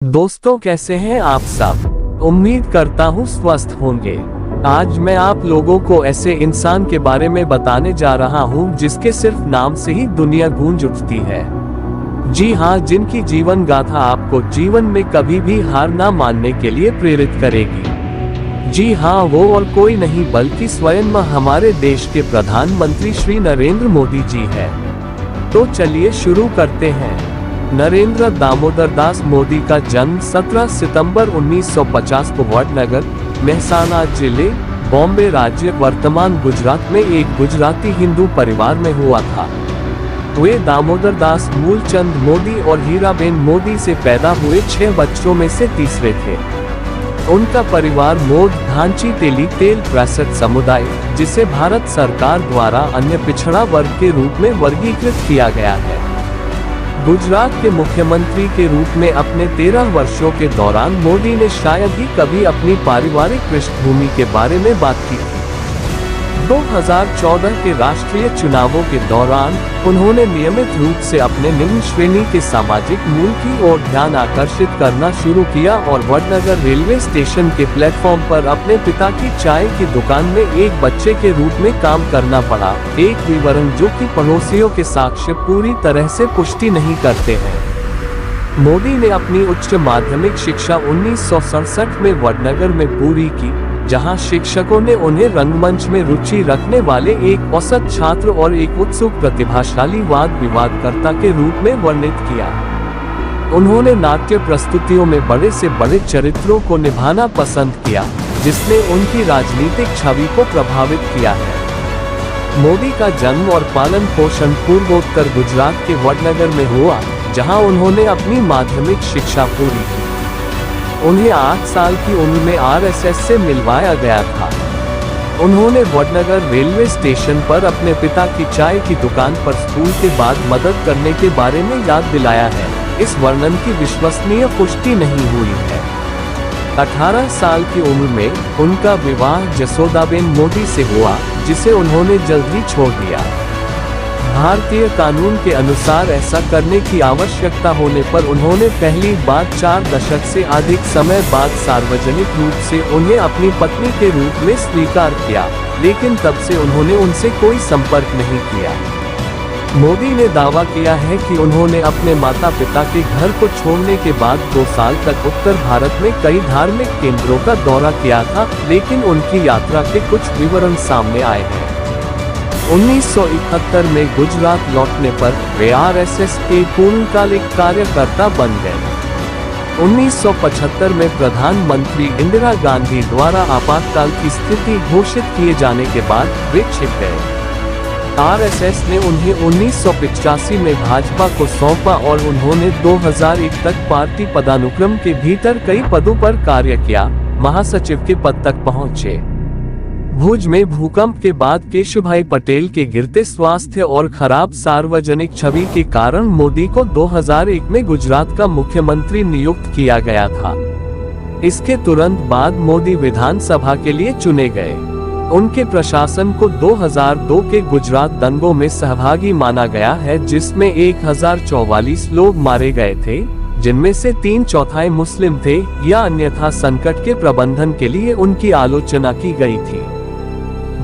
दोस्तों, कैसे हैं आप सब। उम्मीद करता हूँ स्वस्थ होंगे। आज मैं आप लोगों को ऐसे इंसान के बारे में बताने जा रहा हूँ जिसके सिर्फ नाम से ही दुनिया गूंज उठती है। जी हाँ, जिनकी जीवन गाथा आपको जीवन में कभी भी हार ना मानने के लिए प्रेरित करेगी। जी हाँ, वो और कोई नहीं बल्कि स्वयं हमारे देश के प्रधानमंत्री श्री नरेंद्र मोदी जी है। तो चलिए शुरू करते हैं। नरेंद्र दामोदर दास मोदी का जन्म 17 सितंबर 1950 को वडनगर, मेहसाना जिले, बॉम्बे राज्य, वर्तमान गुजरात में एक गुजराती हिंदू परिवार में हुआ था। वे दामोदर दास मूलचंद मोदी और हीराबेन मोदी से पैदा हुए 6 बच्चों में से तीसरे थे। उनका परिवार मोद धांची तेली तेल प्रसत समुदाय, जिसे भारत सरकार द्वारा अन्य पिछड़ा वर्ग के रूप में वर्गीकृत किया गया है। गुजरात के मुख्यमंत्री के रूप में अपने 13 वर्षों के दौरान मोदी ने शायद ही कभी अपनी पारिवारिक पृष्ठभूमि के बारे में बात की थी। 2014 के राष्ट्रीय चुनावों के दौरान उन्होंने नियमित रूप से अपने निम्न श्रेणी के सामाजिक मूल की ओर ध्यान आकर्षित करना शुरू किया और वडनगर रेलवे स्टेशन के प्लेटफॉर्म पर अपने पिता की चाय की दुकान में एक बच्चे के रूप में काम करना पड़ा, एक विवरण जो कि पड़ोसियों के साक्ष्य पूरी तरह से पुष्टि नहीं करते हैं। मोदी ने अपनी उच्च माध्यमिक शिक्षा 1967 में वडनगर में पूरी की, जहां शिक्षकों ने उन्हें रंगमंच में रुचि रखने वाले एक औसत छात्र और एक उत्सुक प्रतिभाशाली वाद विवादकर्ता के रूप में वर्णित किया। उन्होंने नाट्य प्रस्तुतियों में बड़े से बड़े चरित्रों को निभाना पसंद किया, जिसने उनकी राजनीतिक छवि को प्रभावित किया है। मोदी का जन्म और पालन पोषण पूर्वोत्तर गुजरात के वडनगर में हुआ, जहां उन्होंने अपनी माध्यमिक शिक्षा पूरी की। उन्हें 8 साल की उम्र में आरएसएस से मिलवाया गया था। उन्होंने वडनगर रेलवे स्टेशन पर अपने पिता की चाय की दुकान पर स्कूल के बाद मदद करने के बारे में याद दिलाया है। इस वर्णन की विश्वसनीय पुष्टि नहीं हुई है। 18 साल की उम्र में उनका विवाह जसोदाबेन मोदी से हुआ, जिसे उन्होंने जल्द ही छोड़ दिया। भारतीय कानून के अनुसार ऐसा करने की आवश्यकता होने पर उन्होंने पहली बार 4 दशक से अधिक समय बाद सार्वजनिक रूप से उन्हें अपनी पत्नी के रूप में स्वीकार किया, लेकिन तब से उन्होंने उनसे कोई संपर्क नहीं किया। मोदी ने दावा किया है कि उन्होंने अपने माता पिता के घर को छोड़ने के बाद 2 साल तक उत्तर भारत में कई धार्मिक केंद्रों का दौरा किया था, लेकिन उनकी यात्रा के कुछ विवरण सामने आए हैं। 1971 में गुजरात लौटने पर वे आरएसएस के पूर्णकालिक कार्यकर्ता बन गए। 1975 में प्रधानमंत्री इंदिरा गांधी द्वारा आपातकाल की स्थिति घोषित किए जाने के बाद वे छिप गए। आरएसएस ने उन्हें 1985 में भाजपा को सौंपा और उन्होंने 2001 तक पार्टी पदानुक्रम के भीतर कई पदों पर कार्य किया, महासचिव के पद तक पहुंचे। भुज में भूकंप के बाद केशुभाई पटेल के गिरते स्वास्थ्य और खराब सार्वजनिक छवि के कारण मोदी को 2001 में गुजरात का मुख्यमंत्री नियुक्त किया गया था। इसके तुरंत बाद मोदी विधानसभा के लिए चुने गए। उनके प्रशासन को 2002 के गुजरात दंगों में सहभागी माना गया है, जिसमें 1044 लोग मारे गए थे, जिनमें से 3/4 मुस्लिम थे, या अन्यथा संकट के प्रबंधन के लिए उनकी आलोचना की गई थी।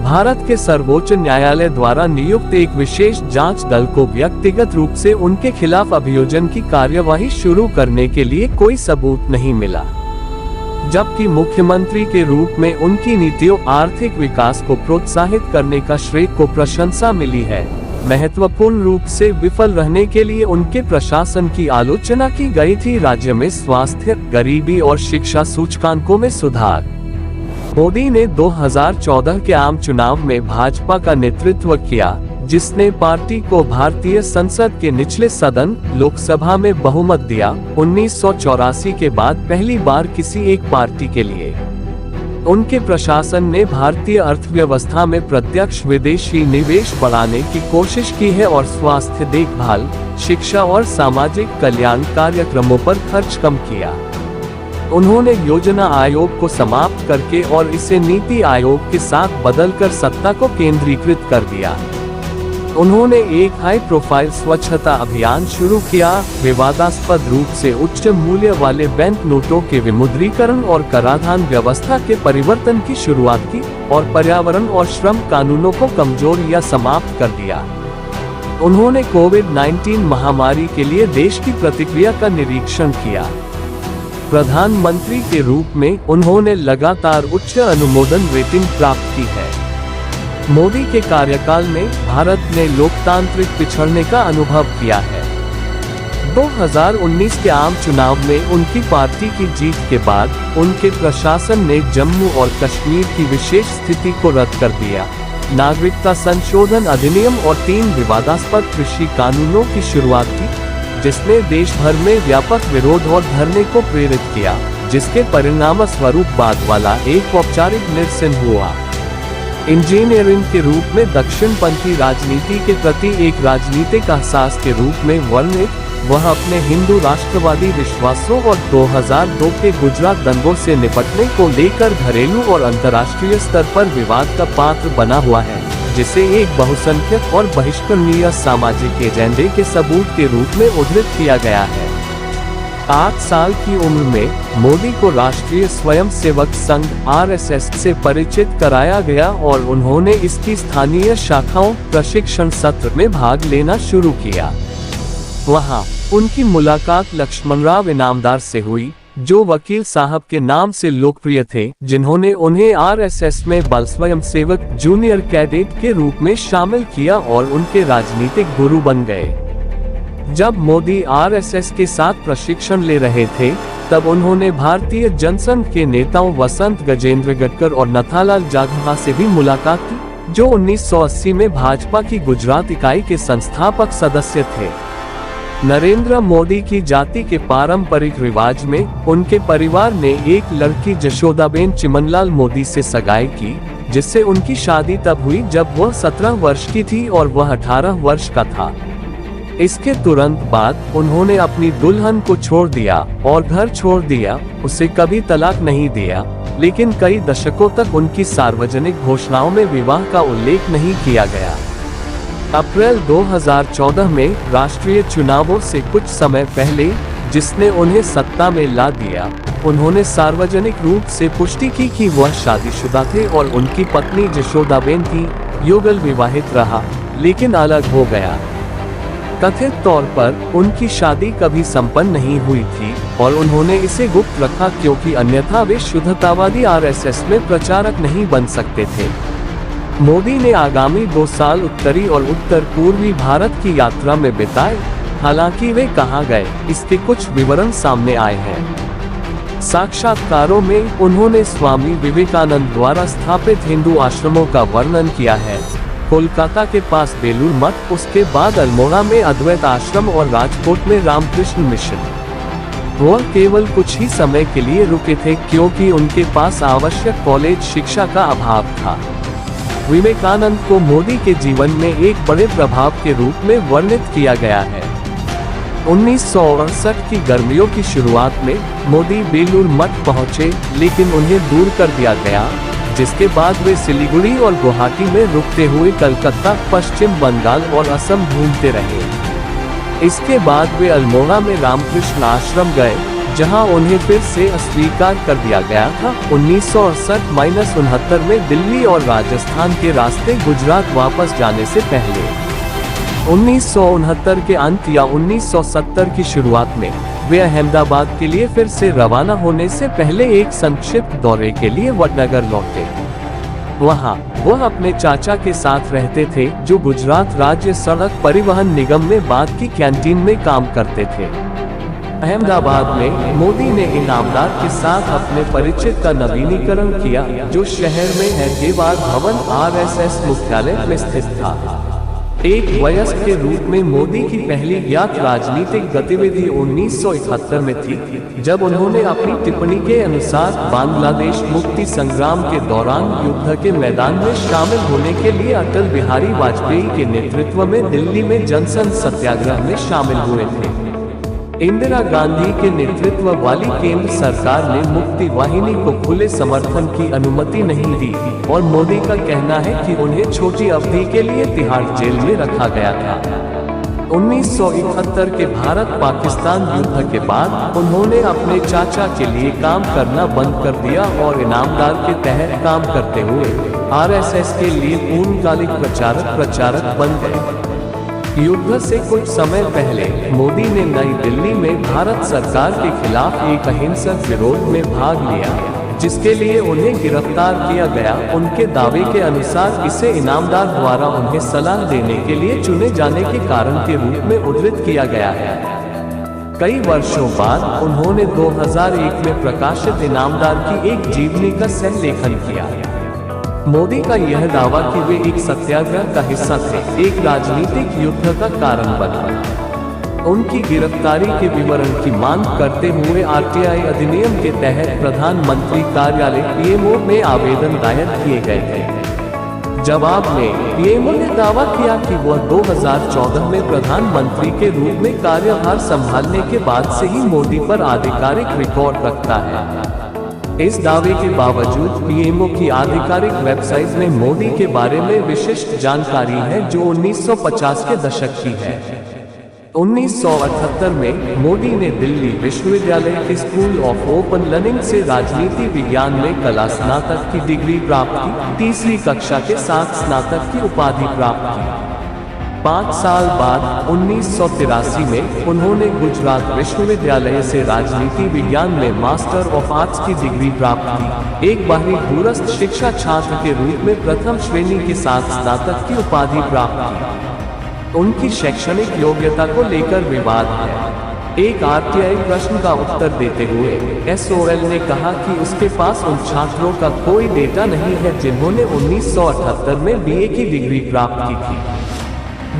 भारत के सर्वोच्च न्यायालय द्वारा नियुक्त एक विशेष जांच दल को व्यक्तिगत रूप से उनके खिलाफ अभियोजन की कार्यवाही शुरू करने के लिए कोई सबूत नहीं मिला, जबकि मुख्यमंत्री के रूप में उनकी नीतियों आर्थिक विकास को प्रोत्साहित करने का श्रेय को प्रशंसा मिली है। महत्वपूर्ण रूप से विफल रहने के लिए उनके प्रशासन की आलोचना की गई थी। राज्य में स्वास्थ्य, गरीबी और शिक्षा सूचकांकों में सुधार। मोदी ने 2014 के आम चुनाव में भाजपा का नेतृत्व किया, जिसने पार्टी को भारतीय संसद के निचले सदन लोकसभा में बहुमत दिया। 1984 के बाद पहली बार किसी एक पार्टी के लिए। उनके प्रशासन ने भारतीय अर्थव्यवस्था में प्रत्यक्ष विदेशी निवेश बढ़ाने की कोशिश की है और स्वास्थ्य देखभाल, शिक्षा और सामाजिक कल्याण कार्यक्रमों पर खर्च कम किया। उन्होंने योजना आयोग को समाप्त करके और इसे नीति आयोग के साथ बदलकर सत्ता को केंद्रीकृत कर दिया। उन्होंने एक हाई प्रोफाइल स्वच्छता अभियान शुरू किया, विवादास्पद रूप से उच्च मूल्य वाले बैंक नोटों के विमुद्रीकरण और कराधान व्यवस्था के परिवर्तन की शुरुआत की, और पर्यावरण और श्रम कानूनों को कमजोर या समाप्त कर दिया। उन्होंने कोविड-19 महामारी के लिए देश की प्रतिक्रिया का निरीक्षण किया। प्रधानमंत्री के रूप में उन्होंने लगातार उच्च अनुमोदन रेटिंग प्राप्त की है। मोदी के कार्यकाल में भारत ने लोकतांत्रिक पिछड़ने का अनुभव किया है। 2019 के आम चुनाव में उनकी पार्टी की जीत के बाद उनके प्रशासन ने जम्मू और कश्मीर की विशेष स्थिति को रद्द कर दिया, नागरिकता संशोधन अधिनियम और 3 विवादास्पद कृषि कानूनों की शुरुआत की, जिसने देश भर में व्यापक विरोध और धरने को प्रेरित किया, जिसके परिणाम स्वरूप बाद वाला एक औपचारिक निरसन हुआ। इंजीनियरिंग के रूप में दक्षिणपंथी राजनीति के प्रति एक राजनीतिक एहसास के रूप में वर्णित, वह अपने हिंदू राष्ट्रवादी विश्वासों और 2002 के गुजरात दंगों से निपटने को लेकर घरेलू और अंतर्राष्ट्रीय स्तर पर विवाद का पात्र बना हुआ है, जिसे एक बहुसंख्यक और बहिष्करणीय सामाजिक एजेंडे के सबूत के रूप में उद्धृत किया गया है। 8 साल की उम्र में मोदी को राष्ट्रीय स्वयंसेवक संघ (RSS) से परिचित कराया गया और उन्होंने इसकी स्थानीय शाखाओं प्रशिक्षण सत्र में भाग लेना शुरू किया। वहां उनकी मुलाकात लक्ष्मणराव इनामदार से हुई, जो वकील साहब के नाम से लोकप्रिय थे, जिन्होंने उन्हें RSS में बाल स्वयंसेवक जूनियर कैडेट के रूप में शामिल किया और उनके राजनीतिक गुरु बन गए। जब मोदी RSS के साथ प्रशिक्षण ले रहे थे, तब उन्होंने भारतीय जनसंघ के नेताओं वसंत गजेंद्र गटकर और नथालाल जागहा से भी मुलाकात की, जो 1980 में भाजपा की गुजरात इकाई के संस्थापक सदस्य थे। नरेंद्र मोदी की जाति के पारंपरिक रिवाज में उनके परिवार ने एक लड़की जशोदाबेन चिमनलाल मोदी से सगाई की, जिससे उनकी शादी तब हुई जब वह 17 वर्ष की थी और वह 18 वर्ष का था। इसके तुरंत बाद उन्होंने अपनी दुल्हन को छोड़ दिया और घर छोड़ दिया, उसे कभी तलाक नहीं दिया, लेकिन कई दशकों तक उनकी सार्वजनिक घोषणाओं में विवाह का उल्लेख नहीं किया गया। अप्रैल 2014 में राष्ट्रीय चुनावों से कुछ समय पहले, जिसने उन्हें सत्ता में ला दिया, उन्होंने सार्वजनिक रूप से पुष्टि की कि वह शादीशुदा थे और उनकी पत्नी जशोदाबेन थी। युगल विवाहित रहा, लेकिन अलग हो गया। कथित तौर पर उनकी शादी कभी संपन्न नहीं हुई थी और उन्होंने इसे गुप्त रखा क्योंकि अन्यथा वे शुद्धतावादी RSS में प्रचारक नहीं बन सकते थे। मोदी ने आगामी 2 साल उत्तरी और उत्तर पूर्वी भारत की यात्रा में बिताए, हालांकि वे कहां गए, इसके कुछ विवरण सामने आए हैं। साक्षात्कारों में उन्होंने स्वामी विवेकानंद द्वारा स्थापित हिंदू आश्रमों का वर्णन किया है। कोलकाता के पास बेलूर मठ, उसके बाद अल्मोड़ा में अद्वैत आश्रम और राजकोट में रामकृष्ण मिशन। वह केवल कुछ ही समय के लिए रुके थे क्योंकि उनके पास आवश्यक कॉलेज शिक्षा का अभाव था। विवेकानंद को मोदी के जीवन में एक बड़े प्रभाव के रूप में वर्णित किया गया है। 1968 की गर्मियों की शुरुआत में मोदी बेलूर मठ पहुंचे, लेकिन उन्हें दूर कर दिया गया, जिसके बाद वे सिलीगुड़ी और गुवाहाटी में रुकते हुए कलकत्ता, पश्चिम बंगाल और असम घूमते रहे। इसके बाद वे अल्मोड़ा में रामकृष्ण आश्रम गए, जहां उन्हें फिर से अस्वीकार कर दिया गया था। 1968-69 में दिल्ली और राजस्थान के रास्ते गुजरात वापस जाने से पहले 1969 के अंत या 1970 की शुरुआत में वे अहमदाबाद के लिए फिर से रवाना होने से पहले एक संक्षिप्त दौरे के लिए वडनगर लौटे। वहां वह अपने चाचा के साथ रहते थे, जो गुजरात राज्य सड़क परिवहन निगम में बाद की कैंटीन में काम करते थे। अहमदाबाद में मोदी ने इनामदार के साथ अपने परिचय का नवीनीकरण किया, जो शहर में हैदराबाद भवन RSS मुख्यालय में स्थित था। एक वयस्क के रूप में मोदी की पहली ज्ञात राजनीतिक गतिविधि 1971 में थी, जब उन्होंने अपनी टिप्पणी के अनुसार बांग्लादेश मुक्ति संग्राम के दौरान युद्ध के मैदान में शामिल होने के लिए अटल बिहारी वाजपेयी के नेतृत्व में दिल्ली में जनसंघ सत्याग्रह में शामिल हुए थे। इंदिरा गांधी के नेतृत्व वाली केंद्र सरकार ने मुक्ति वाहिनी को खुले समर्थन की अनुमति नहीं दी और मोदी का कहना है कि उन्हें छोटी अवधि के लिए तिहाड़ जेल में रखा गया था। 1971 के भारत पाकिस्तान युद्ध के बाद उन्होंने अपने चाचा के लिए काम करना बंद कर दिया और इनामदार के तहत काम करते हुए आरएसएस के लिए पूर्णकालिक प्रचारक बन गए। युद्ध से कुछ समय पहले मोदी ने नई दिल्ली में भारत सरकार के खिलाफ एक अहिंसक विरोध में भाग लिया, जिसके लिए उन्हें गिरफ्तार किया गया। उनके दावे के अनुसार इसे इनामदार द्वारा उन्हें सलाह देने के लिए चुने जाने के कारण के रूप में उद्धृत किया गया है। कई वर्षों बाद उन्होंने 2001 में प्रकाशित इनामदार की एक जीवनी का सह लेखन किया। मोदी का यह दावा कि वे एक सत्याग्रह का हिस्सा थे, एक राजनीतिक युद्ध का कारण बना। उनकी गिरफ्तारी के विवरण की मांग करते हुए आरटीआई अधिनियम के तहत प्रधानमंत्री कार्यालय पीएमओ में आवेदन दायर किए गए थे। जवाब में पीएमओ ने दावा किया कि वह 2014 में प्रधानमंत्री के रूप में कार्यभार संभालने के बाद से ही मोदी पर आधिकारिक रिकॉर्ड रखता है। इस दावे के बावजूद पीएमओ की आधिकारिक वेबसाइट में मोदी के बारे में विशिष्ट जानकारी है जो 1950 के दशक की है। 1978 में मोदी ने दिल्ली विश्वविद्यालय के स्कूल ऑफ ओपन लर्निंग से राजनीति विज्ञान में कला स्नातक की डिग्री प्राप्त की। तीसरी कक्षा के साथ स्नातक की उपाधि प्राप्त की। 5 साल बाद 1983 में उन्होंने गुजरात विश्वविद्यालय से राजनीति विज्ञान में मास्टर ऑफ आर्ट्स की डिग्री प्राप्त की। एक बाहरी दूरस्थ शिक्षा छात्र के रूप में प्रथम श्रेणी के साथ स्नातक की उपाधि प्राप्त की। उनकी शैक्षणिक योग्यता को लेकर विवाद है। एक आरटीआई प्रश्न का उत्तर देते हुए एसओएल ने कहा कि उसके पास उन छात्रों का कोई डेटा नहीं है जिन्होंने 1978 में बीए की डिग्री प्राप्त की थी।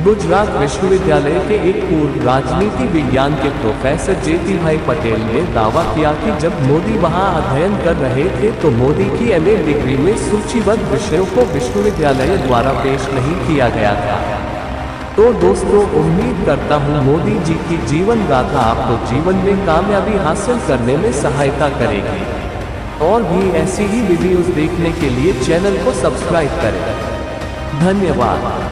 गुजरात विश्वविद्यालय के एक पूर्व राजनीति विज्ञान के प्रोफेसर जेती भाई पटेल ने दावा किया कि जब मोदी वहां अध्ययन कर रहे थे तो मोदी की एमए डिग्री में सूचीबद्ध विषयों को विश्वविद्यालय द्वारा पेश नहीं किया गया था। तो दोस्तों, उम्मीद करता हूं मोदी जी की जीवन गाथा आपको जीवन में कामयाबी हासिल करने में सहायता करेगी। और भी ऐसी ही वीडियोस देखने के लिए चैनल को सब्सक्राइब करें। धन्यवाद।